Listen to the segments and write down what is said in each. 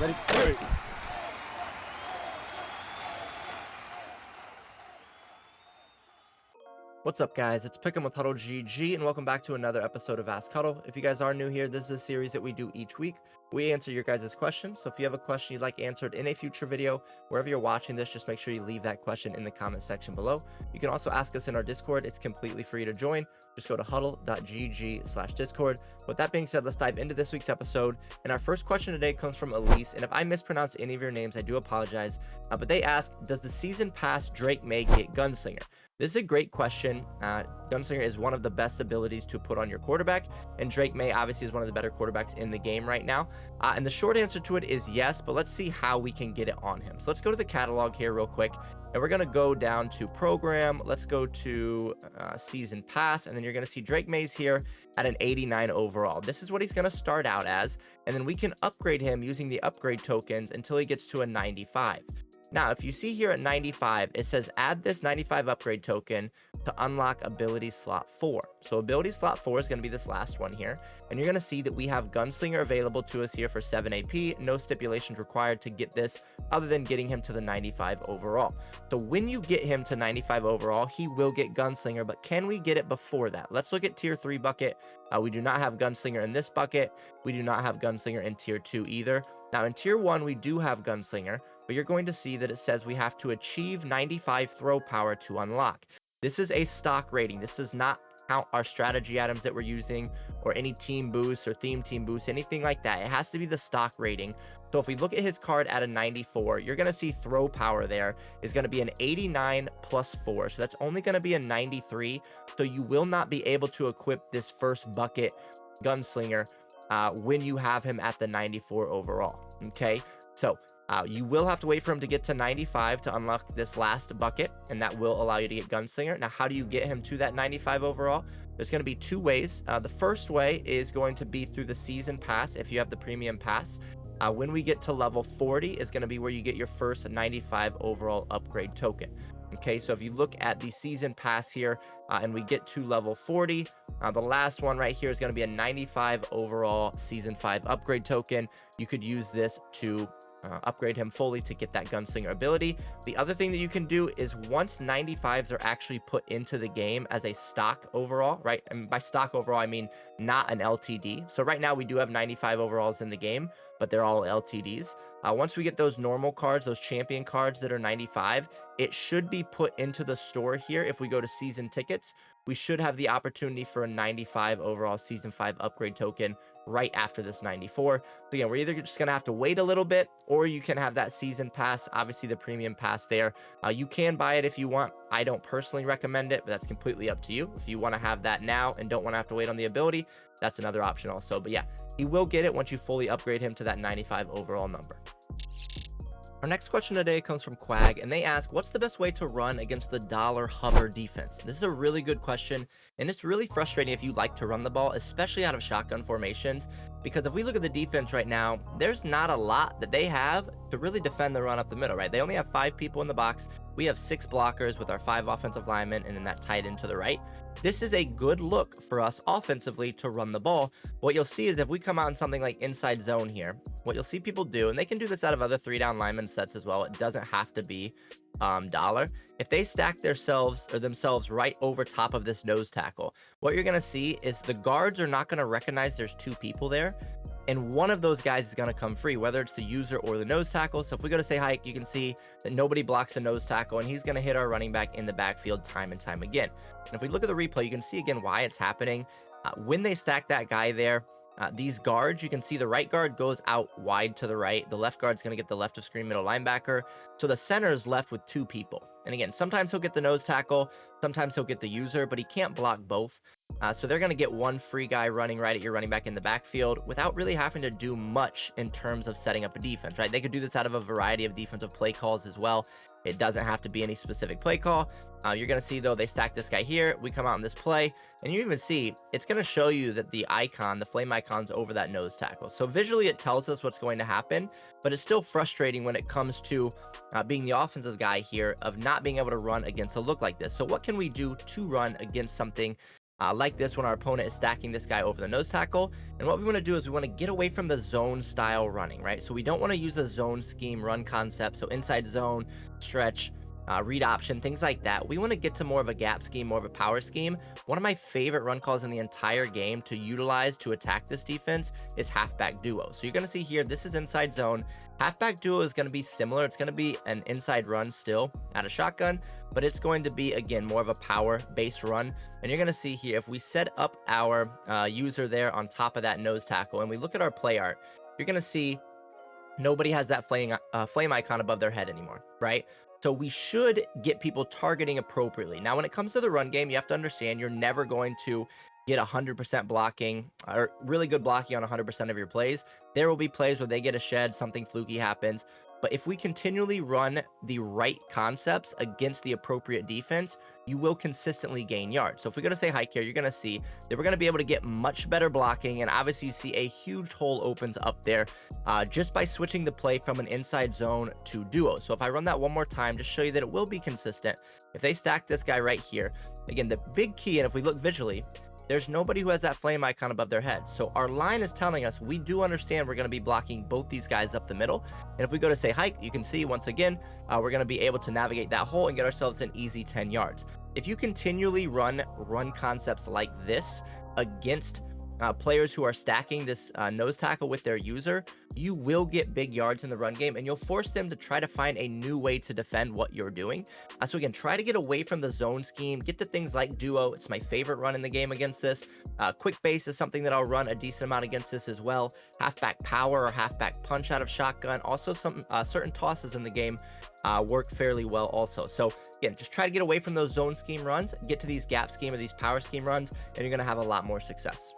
Ready? Ready. What's up, guys? It's Pick'em with HuddleGG, and welcome back to another episode of Ask Huddle. If you guys are new here, this is a series that we do each week. We answer your guys' questions, so if you have a question you'd like answered in a future video, wherever you're watching this, just make sure you leave that question in the comment section below. You can also ask us in our Discord. It's completely free to join. Just go to HuddleGG/Discord. With that being said, let's dive into this week's episode. And our first question today comes from Elise, and if I mispronounce any of your names, I do apologize. But they ask, does the season pass Drake Maye get Gunslinger? This is a great question. Gunslinger is one of the best abilities to put on your quarterback, and Drake Maye obviously is one of the better quarterbacks in the game right now. And the short answer to it is yes, but let's see how we can get it on him. So let's go to the catalog here real quick, and we're going to go down to program. Let's go to season pass, and then you're going to see Drake Maye's here at an 89 overall. This is what he's going to start out as, and then we can upgrade him using the upgrade tokens until he gets to a 95. Now, if you see here at 95, it says add this 95 upgrade token to unlock ability slot 4. So ability slot 4 is going to be this last one here. And you're going to see that we have Gunslinger available to us here for 7 AP. No stipulations required to get this other than getting him to the 95 overall. So when you get him to 95 overall, he will get Gunslinger, but can we get it before that? Let's look at tier 3 bucket. We do not have Gunslinger in this bucket. We do not have Gunslinger in tier 2 either. Now in tier 1, we do have Gunslinger, but you're going to see that it says we have to achieve 95 throw power to unlock. This is a stock rating. This does not count our strategy items that we're using or any team boosts or theme team boosts, anything like that. It has to be the stock rating. So if we look at his card at a 94, you're going to see throw power there is going to be an 89 plus 4. So that's only going to be a 93. So you will not be able to equip this first bucket Gunslinger when you have him at the 94 overall. Okay, so you will have to wait for him to get to 95 to unlock this last bucket, and that will allow you to get Gunslinger. Now, how do you get him to that 95 overall? There's going to be two ways. The first way is going to be through the season pass if you have the premium pass. When we get to level 40 is going to be where you get your first 95 overall upgrade token. Okay, so if you look at the season pass here and we get to level 40, the last one right here is going to be a 95 overall season 5 upgrade token. You could use this to upgrade him fully to get that Gunslinger ability. The other thing that you can do is once 95s are actually put into the game as a stock overall, right? And by stock overall, I mean not an LTD. So right now we do have 95 overalls in the game, but they're all LTDs. Once we get those normal cards, those champion cards that are 95, it should be put into the store here. If we go to season tickets, we should have the opportunity for a 95 overall season 5 upgrade token right after this 94. So again, we're either just going to have to wait a little bit, or you can have that season pass, obviously the premium pass there. You can buy it if you want. I don't personally recommend it, but that's completely up to you. If you want to have that now and don't want to have to wait on the ability, that's another option also. But yeah, he will get it once you fully upgrade him to that 95 overall number. Our next question today comes from Quag, and they ask, what's the best way to run against the dollar hover defense? This is a really good question, and it's really frustrating if you like to run the ball, especially out of shotgun formations, because if we look at the defense right now, there's not a lot that they have to really defend the run up the middle, right? They only have 5 people in the box. We have 6 blockers with our 5 offensive linemen, and then that tight end to the right. This is a good look for us offensively to run the ball. What you'll see is if we come out in something like inside zone here, what you'll see people do, and they can do this out of other 3-down lineman sets as well. It doesn't have to be dollar. If they stack themselves right over top of this nose tackle, what you're going to see is the guards are not going to recognize there's 2 people there. And one of those guys is going to come free, whether it's the user or the nose tackle. So if we go to say hike, you can see that nobody blocks the nose tackle, and he's going to hit our running back in the backfield time and time again. And if we look at the replay, you can see again why it's happening. When they stack that guy there, these guards, you can see the right guard goes out wide to the right. The left guard's going to get the left of screen middle linebacker. So the center is left with 2 people. And again, sometimes he'll get the nose tackle, sometimes he'll get the user, but he can't block both. So they're going to get one free guy running right at your running back in the backfield without really having to do much in terms of setting up a defense, right? They could do this out of a variety of defensive play calls as well. It doesn't have to be any specific play call. You're going to see, though, they stack this guy here. We come out in this play, and you even see it's going to show you that the icon, the flame icon's over that nose tackle. So visually, it tells us what's going to happen, but it's still frustrating when it comes to being the offensive guy here of not being able to run against a look like this. So what can we do to run against something like this when our opponent is stacking this guy over the nose tackle. And what we want to do is we want to get away from the zone style running, right? So we don't want to use a zone scheme run concept. So inside zone, stretch, read option, things like that. We want to get to more of a gap scheme, more of a power scheme. One of my favorite run calls in the entire game to utilize to attack this defense is halfback duo. So you're going to see here, this is inside zone. Halfback duo is going to be similar. It's going to be an inside run still out of shotgun, but it's going to be, again, more of a power based run. And you're going to see here, if we set up our user there on top of that nose tackle and we look at our play art, you're going to see nobody has that flame icon above their head anymore, right? So we should get people targeting appropriately. Now, when it comes to the run game, you have to understand you're never going to get 100% blocking or really good blocking on 100% of your plays. There will be plays where they get a shed, something fluky happens. But if we continually run the right concepts against the appropriate defense, you will consistently gain yards. So if we go to say hike here, you're going to see that we're going to be able to get much better blocking. And obviously you see a huge hole opens up there just by switching the play from an inside zone to duo. So if I run that one more time, just show you that it will be consistent. If they stack this guy right here, again, the big key, and if we look visually, there's nobody who has that flame icon above their head. So our line is telling us we do understand we're going to be blocking both these guys up the middle. And if we go to say hike, you can see once again, we're going to be able to navigate that hole and get ourselves an easy 10 yards. If you continually run concepts like this against players who are stacking this nose tackle with their user, you will get big yards in the run game and you'll force them to try to find a new way to defend what you're doing. So again, try to get away from the zone scheme, get to things like duo. It's my favorite run in the game against this. Quick base is something that I'll run a decent amount against this as well. Halfback power or halfback punch out of shotgun. Also some certain tosses in the game work fairly well also. So again, just try to get away from those zone scheme runs, get to these gap scheme or these power scheme runs, and you're going to have a lot more success.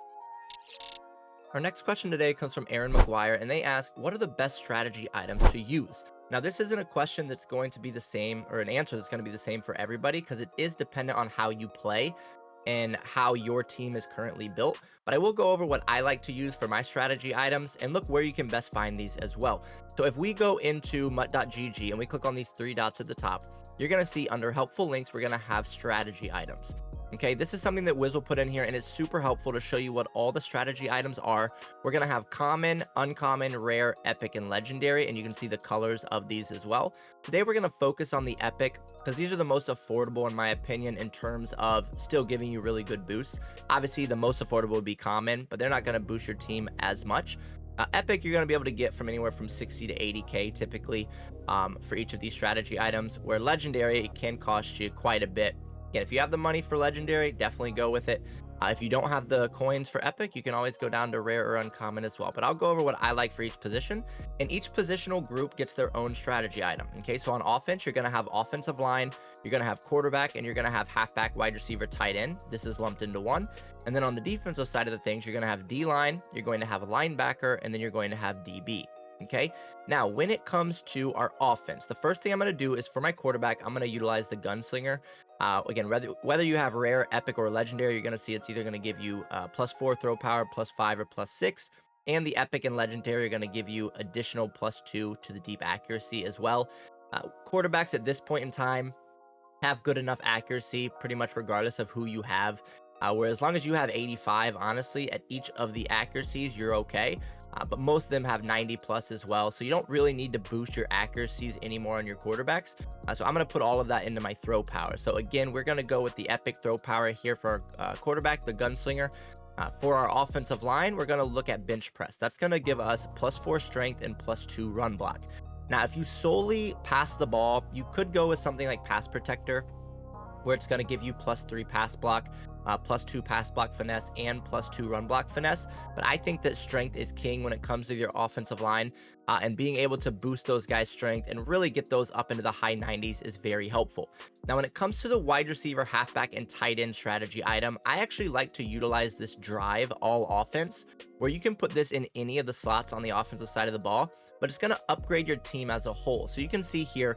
Our next question today comes from Aaron McGuire, and they ask, what are the best strategy items to use? Now, this isn't a question that's going to be the same, or an answer that's going to be the same for everybody, because it is dependent on how you play and how your team is currently built. But I will go over what I like to use for my strategy items and look where you can best find these as well. So if we go into HuddleGG and we click on these three dots at the top, you're going to see under helpful links, we're going to have strategy items. Okay, this is something that Wiz will put in here, and it's super helpful to show you what all the strategy items are. We're going to have common, uncommon, rare, epic, and legendary, and you can see the colors of these as well. Today, we're going to focus on the epic because these are the most affordable, in my opinion, in terms of still giving you really good boosts. Obviously, the most affordable would be common, but they're not going to boost your team as much. Epic, you're going to be able to get from anywhere from 60 to 80k typically for each of these strategy items, where legendary, it can cost you quite a bit. Again, if you have the money for legendary, definitely go with it. If you don't have the coins for epic, you can always go down to rare or uncommon as well. But I'll go over what I like for each position, and each positional group gets their own strategy item. Okay, so on offense, you're going to have offensive line, you're going to have quarterback, and you're going to have halfback, wide receiver, tight end. This is lumped into one. And then on the defensive side of the things, you're going to have D-line, you're going to have a linebacker, and then you're going to have DB. Okay, now when it comes to our offense, the first thing I'm going to do is for my quarterback, I'm going to utilize the Gunslinger. Again, whether you have rare, epic, or legendary, you're going to see it's either going to give you +4 throw power, +5, or +6. And the epic and legendary are going to give you additional +2 to the deep accuracy as well. Quarterbacks at this point in time have good enough accuracy pretty much regardless of who you have. Where as long as you have 85, honestly, at each of the accuracies, you're okay. But most of them have 90 plus as well. So you don't really need to boost your accuracies anymore on your quarterbacks. So I'm going to put all of that into my throw power. So again, we're going to go with the epic throw power here for our quarterback, the Gunslinger. For our offensive line, we're going to look at bench press. That's going to give us +4 strength and +2 run block. Now, if you solely pass the ball, you could go with something like pass protector, where it's going to give you +3 pass block, +2 pass block finesse, and +2 run block finesse. But I think that strength is king when it comes to your offensive line, and being able to boost those guys' strength and really get those up into the high 90s is very helpful. Now, when it comes to the wide receiver, halfback, and tight end strategy item, I actually like to utilize this drive all offense, where you can put this in any of the slots on the offensive side of the ball, but it's going to upgrade your team as a whole. So you can see here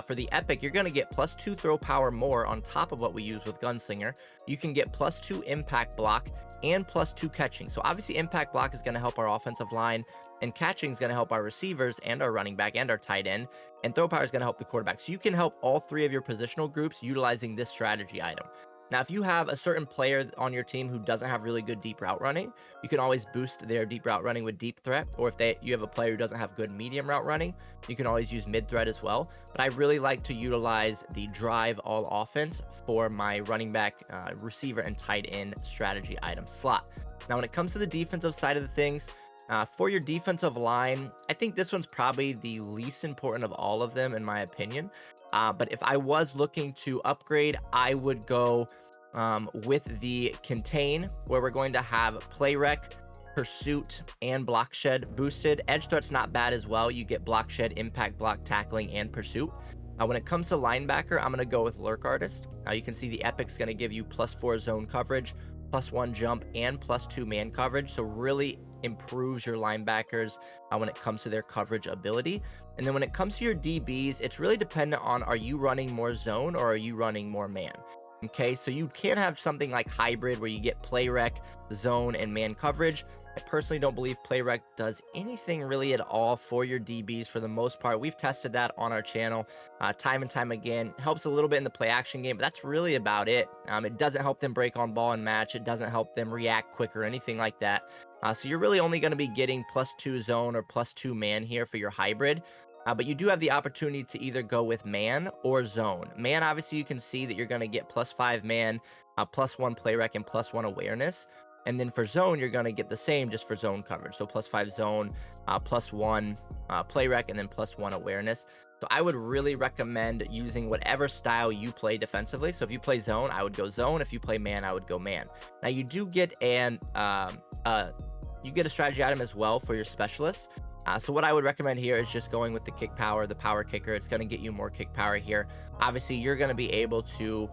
for the epic, you're going to get +2 throw power more on top of what we use with Gunslinger. You can get +2 impact block and +2 catching. So obviously impact block is going to help our offensive line, and catching is going to help our receivers and our running back and our tight end, and throw power is going to help the quarterback. So you can help all three of your positional groups utilizing this strategy item. Now, if you have a certain player on your team who doesn't have really good deep route running, you can always boost their deep route running with deep threat. Or if you have a player who doesn't have good medium route running, you can always use mid threat as well. But I really like to utilize the drive all offense for my running back, receiver, and tight end strategy item slot. Now, when it comes to the defensive side of the things, for your defensive line, I think this one's probably the least important of all of them, in my opinion. But if I was looking to upgrade, I would go with the contain, where we're going to have play rec, pursuit, and block shed boosted. Edge threat's not bad as well. You get block shed, impact block, tackling, and pursuit. When it comes to linebacker, I'm going to go with lurk artist. You can see the epic's going to give you +4 zone coverage, +1 jump, and +2 man coverage. So really improves your linebackers when it comes to their coverage ability. And then when it comes to your DBs, it's really dependent on, are you running more zone or are you running more man? Okay, so you can have something like hybrid where you get play rec, zone, and man coverage. I personally don't believe play rec does anything really at all for your DBs for the most part. We've tested that on our channel time and time again. Helps a little bit in the play action game, but that's really about it. It doesn't help them break on ball and match. It doesn't help them react quicker, anything like that. So you're really only going to be getting +2 zone or +2 man here for your hybrid. But you do have the opportunity to either go with man or zone. Man, obviously, you can see that you're going to get +5 man, +1 play rec, and +1 awareness. And then for zone, you're going to get the same just for zone coverage. So +5 zone, +1 play rec, and then +1 awareness. So I would really recommend using whatever style you play defensively. So if you play zone, I would go zone. If you play man, I would go man. Now you do get a strategy item as well for your specialists. So what I would recommend here is just going with the kick power, the power kicker. It's going to get you more kick power here. Obviously, you're going to be able to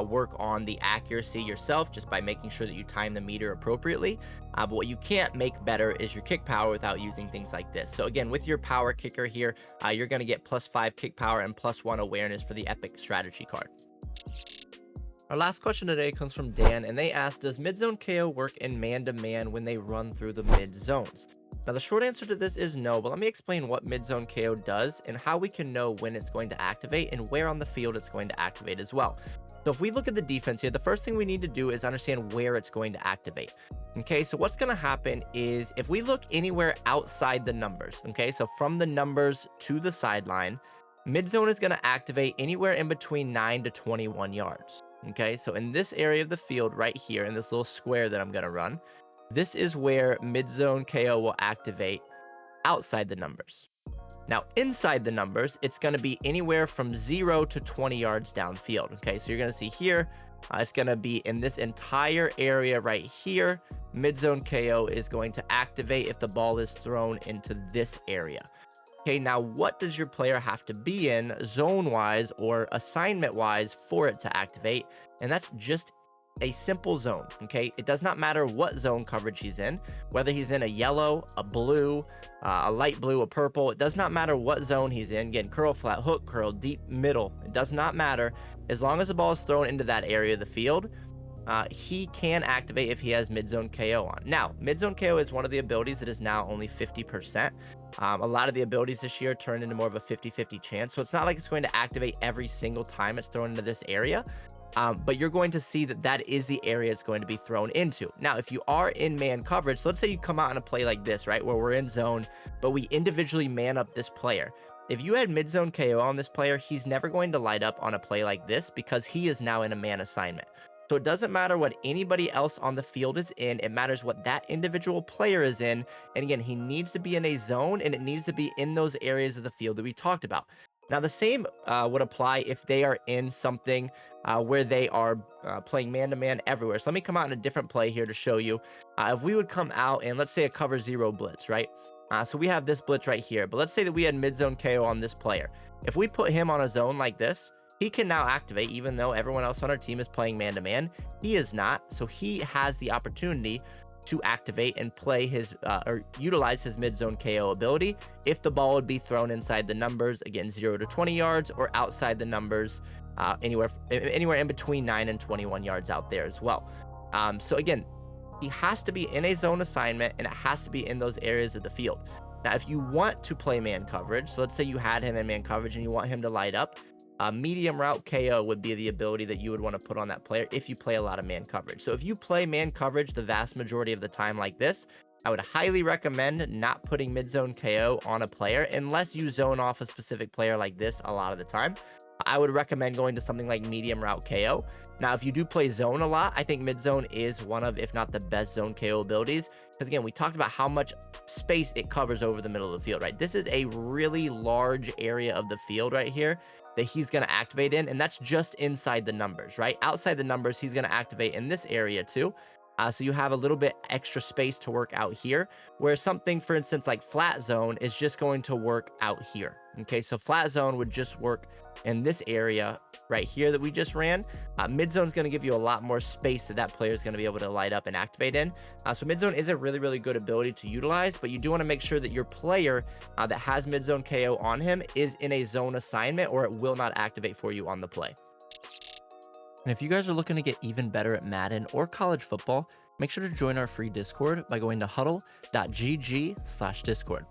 work on the accuracy yourself just by making sure that you time the meter appropriately. But what you can't make better is your kick power without using things like this. So again, with your power kicker here, you're going to get +5 kick power and +1 awareness for the epic strategy card. Our last question today comes from Dan, and they asked, does mid-zone KO work in man-to-man when they run through the mid-zones? Now, the short answer to this is no, but let me explain what mid-zone KO does and how we can know when it's going to activate and where on the field it's going to activate as well. So if we look at the defense here, the first thing we need to do is understand where it's going to activate. Okay, so what's going to happen is if we look anywhere outside the numbers, okay, so from the numbers to the sideline, mid-zone is going to activate anywhere in between 9 to 21 yards. Okay, so in this area of the field right here, in this little square that I'm going to run, this is where mid-zone KO will activate outside the numbers. Now, inside the numbers, it's going to be anywhere from 0 to 20 yards downfield. Okay, so you're going to see here, it's going to be in this entire area right here. Mid-zone KO is going to activate if the ball is thrown into this area. Okay, now what does your player have to be in zone-wise or assignment-wise for it to activate? And that's just a simple zone, okay? It does not matter what zone coverage he's in, whether he's in a yellow, a blue, a light blue, a purple. It does not matter what zone he's in. Again, curl, flat, hook, curl, deep, middle. It does not matter. As long as the ball is thrown into that area of the field, he can activate if he has mid-zone KO on. Now, mid-zone KO is one of the abilities that is now only 50%. A lot of the abilities this year turned into more of a 50-50 chance. So it's not like it's going to activate every single time it's thrown into this area. But you're going to see that that is the area it's going to be thrown into. Now, if you are in man coverage, so let's say you come out in a play like this, right, where we're in zone, but we individually man up this player. If you had mid-zone KO on this player, he's never going to light up on a play like this because he is now in a man assignment. So it doesn't matter what anybody else on the field is in. It matters what that individual player is in. And again, he needs to be in a zone, and it needs to be in those areas of the field that we talked about. Now, the same would apply if they are in something where they are playing man-to-man everywhere. So let me come out in a different play here to show you. If we would come out and let's say a cover 0 blitz, right? So we have this blitz right here. But let's say that we had mid-zone KO on this player. If we put him on a zone like this, he can now activate even though everyone else on our team is playing man-to-man. He is not. So he has the opportunity to activate and play his or utilize his mid-zone KO ability if the ball would be thrown inside the numbers, again 0 to 20 yards, or outside the numbers, anywhere in between 9 and 21 yards out there as well. So again, he has to be in a zone assignment, and it has to be in those areas of the field. Now, if you want to play man coverage, so let's say you had him in man coverage and you want him to light up, Medium route KO would be the ability that you would want to put on that player if you play a lot of man coverage. So if you play man coverage the vast majority of the time like this, I would highly recommend not putting mid-zone KO on a player unless you zone off a specific player like this a lot of the time. I would recommend going to something like medium route KO. Now, if you do play zone a lot, I think mid-zone is one of, if not the best zone KO abilities. Because again, we talked about how much space it covers over the middle of the field, right? This is a really large area of the field right here that he's going to activate in, and that's just inside the numbers, right? Outside the numbers, he's going to activate in this area too. So you have a little bit extra space to work out here, where something, for instance, like flat zone is just going to work out here. Okay, so flat zone would just work in this area right here that we just ran. Mid zone is going to give you a lot more space that player is going to be able to light up and activate in. So mid zone is a really, really good ability to utilize, but you do want to make sure that your player that has mid zone KO on him is in a zone assignment, or it will not activate for you on the play. And if you guys are looking to get even better at Madden or college football, make sure to join our free Discord by going to HuddleGG/Discord.